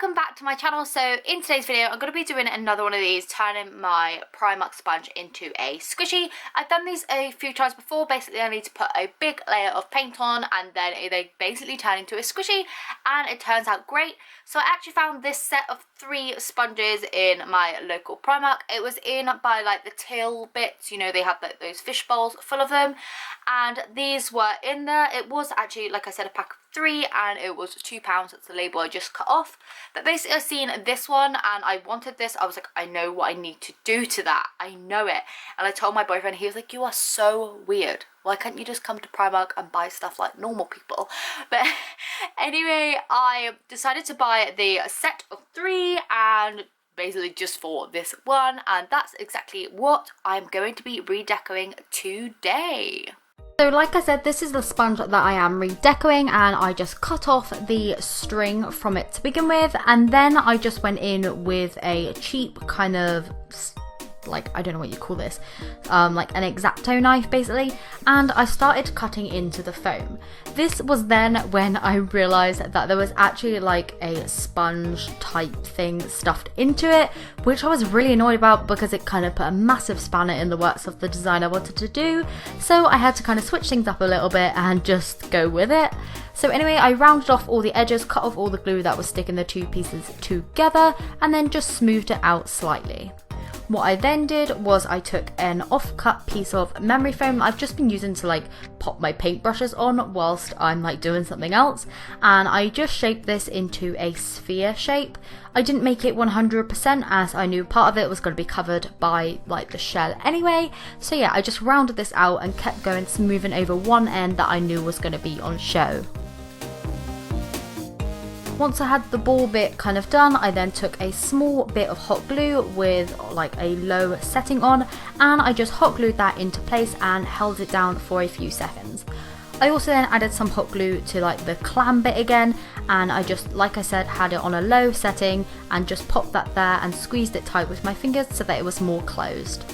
welcome back to my channel. So in today's video I'm going to be doing another one of these, turning my Primark sponge into a squishy. I've done these a few times before. Basically I need to put a big layer of paint on and then they basically turn into a squishy, and it turns out great. So I actually found this set of 3 sponges in my local Primark. It was in by like the till bits, you know, they have like those fish bowls full of them, and these were in there. It was actually, like I said, a pack of 3 and it was £2. That's the label I just cut off. But basically I've seen this one and I wanted this. I was like, I know what I need to do to that. I know it. And I told my boyfriend, he was like, you are so weird. Why can't you just come to Primark and buy stuff like normal people? But anyway, I decided to buy the set of 3 and basically just for this one, and that's exactly what I'm going to be redecorating today. So like I said, this is the sponge that I am redecorating, and I just cut off the string from it to begin with, and then I just went in with a cheap kind of, like, I don't know what you call this, like an X-OXOXO knife basically, and I started cutting into the foam. This was then when I realised that there was actually like a sponge type thing stuffed into it, which I was really annoyed about because it kind of put a massive spanner in the works of the design I wanted to do. So I had to kind of switch things up a little bit and just go with it. So anyway, I rounded off all the edges, cut off all the glue that was sticking the 2 pieces together, and then just smoothed it out slightly. What I then did was I took an off-cut piece of memory foam I've just been using to like pop my paintbrushes on whilst I'm like doing something else, and I just shaped this into a sphere shape. I didn't make it 100% as I knew part of it was going to be covered by like the shell anyway, so yeah, I just rounded this out and kept going, smoothing over one end that I knew was going to be on show. Once I had the ball bit kind of done, I then took a small bit of hot glue with like a low setting on, and I just hot glued that into place and held it down for a few seconds. I also then added some hot glue to like the clam bit again, and I just, like I said, had it on a low setting and just popped that there and squeezed it tight with my fingers so that it was more closed.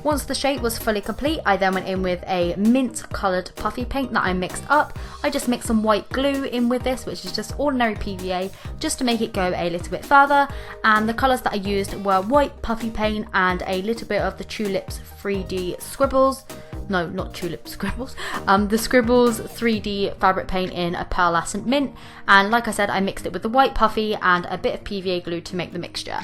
Once the shape was fully complete, I then went in with a mint coloured puffy paint that I mixed up. I just mixed some white glue in with this, which is just ordinary PVA, just to make it go a little bit further. And the colours that I used were white puffy paint and a little bit of the Tulips 3D Scribbles. No, not Tulip Scribbles. The Scribbles 3D fabric paint in a pearlescent mint. And like I said, I mixed it with the white puffy and a bit of PVA glue to make the mixture.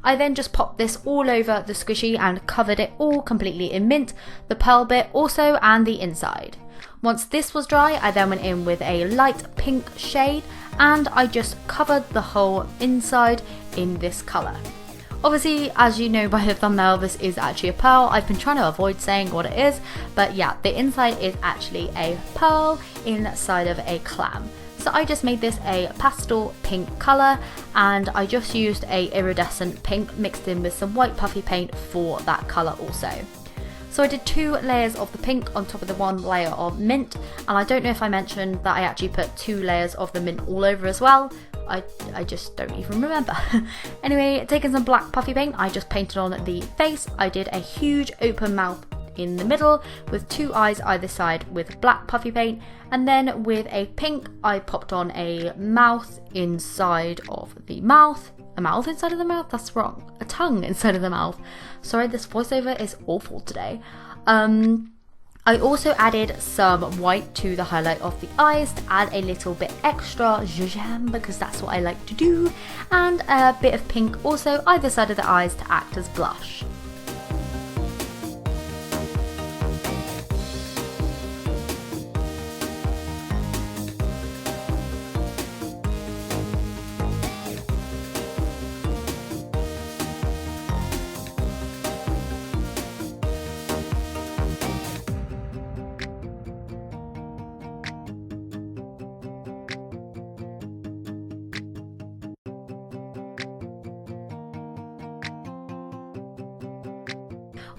I then just popped this all over the squishy and covered it all completely in mint, the pearl bit also and the inside. Once this was dry, I then went in with a light pink shade and I just covered the whole inside in this colour. Obviously, as you know by the thumbnail, this is actually a pearl. I've been trying to avoid saying what it is, but yeah, the inside is actually a pearl inside of a clam. So I just made this a pastel pink colour, and I just used a iridescent pink mixed in with some white puffy paint for that colour also. So I did 2 layers of the pink on top of the 1 layer of mint, and I don't know if I mentioned that I actually put 2 layers of the mint all over as well. I just don't even remember. Anyway, taking some black puffy paint, I just painted on the face. I did a huge open mouth in the middle with 2 eyes either side with black puffy paint, and then with a pink I popped on a mouth inside of the mouth. A mouth inside of the mouth? That's wrong. A tongue inside of the mouth. Sorry, this voiceover is awful today. I also added some white to the highlight of the eyes to add a little bit extra zhuzh because that's what I like to do, and a bit of pink also either side of the eyes to act as blush.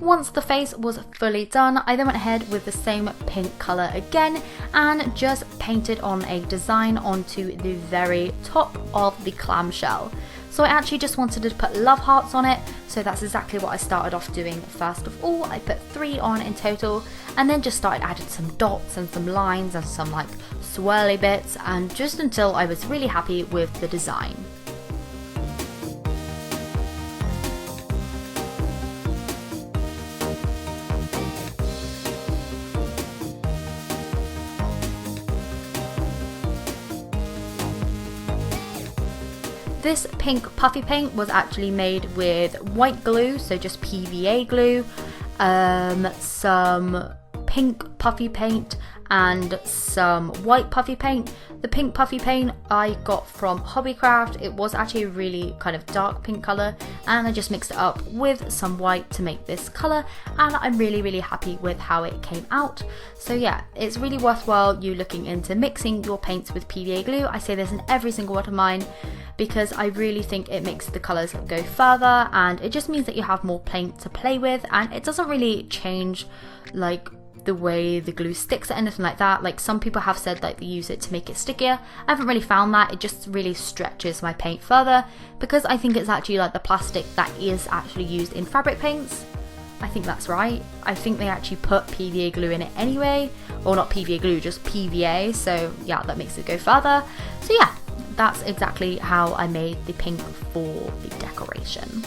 Once the face was fully done, I then went ahead with the same pink colour again and just painted on a design onto the very top of the clamshell. So I actually just wanted to put love hearts on it, So that's exactly what I started off doing first of all. I put 3 on in total and then just started adding some dots and some lines and some like swirly bits, and just until I was really happy with the design. This pink puffy paint was actually made with white glue, so just PVA glue, some pink puffy paint and some white puffy paint. The pink puffy paint I got from Hobbycraft. It was actually a really kind of dark pink colour, and I just mixed it up with some white to make this colour, and I'm really happy with how it came out. So yeah, it's really worthwhile you looking into mixing your paints with PVA glue. I say this in every single one of mine because I really think it makes the colours go further, and it just means that you have more paint to play with, and it doesn't really change like the way the glue sticks or anything like that. Like some people have said like they use it to make it stickier. I haven't really found that. It just really stretches my paint further, because I think it's actually like the plastic that is actually used in fabric paints. I think that's right. I think they actually put PVA glue in it anyway, or not PVA glue, just PVA, so yeah, that makes it go further. So yeah, that's exactly how I made the pink for the decoration.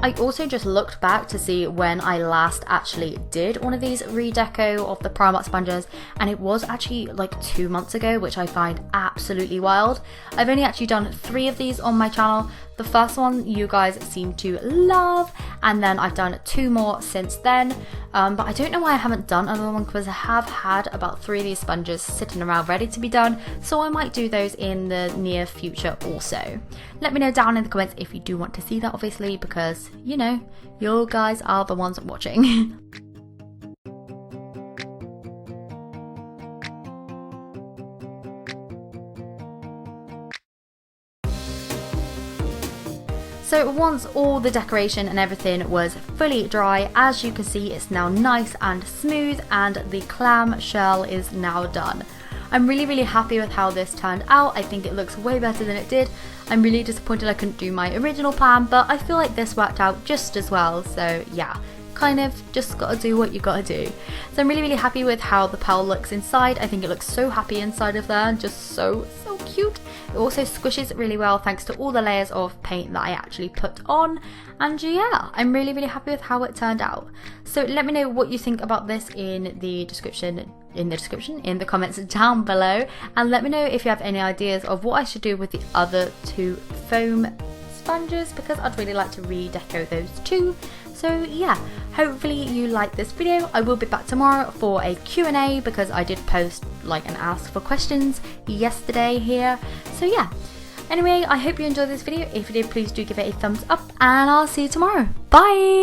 I also just looked back to see when I last actually did one of these redeco of the Primark sponges, and it was actually like 2 months ago, which I find absolutely wild. I've only actually done 3 of these on my channel. The first one you guys seem to love, and then I've done 2 more since then, but I don't know why I haven't done another one, because I have had about 3 of these sponges sitting around ready to be done, so I might do those in the near future also. Let me know down in the comments if you do want to see that, obviously, because you know, you guys are the ones watching. So once all the decoration and everything was fully dry, as you can see, it's now nice and smooth, and the clam shell is now done. I'm really happy with how this turned out. I think it looks way better than it did. I'm really disappointed I couldn't do my original plan, but I feel like this worked out just as well, so yeah. Kind of just gotta do what you gotta do. So I'm really happy with how the pearl looks inside. I think it looks so happy inside of there, and just so cute. It also squishes really well thanks to all the layers of paint that I actually put on, and yeah, I'm really happy with how it turned out. So let me know what you think about this in the comments down below, and let me know if you have any ideas of what I should do with the other 2 foam sponges, because I'd really like to redeco those too. So yeah, hopefully you like this video. I will be back tomorrow for a Q&A, because I did post like and ask for questions yesterday here. So yeah, anyway, I hope you enjoyed this video. If you did, please do give it a thumbs up, and I'll see you tomorrow. Bye!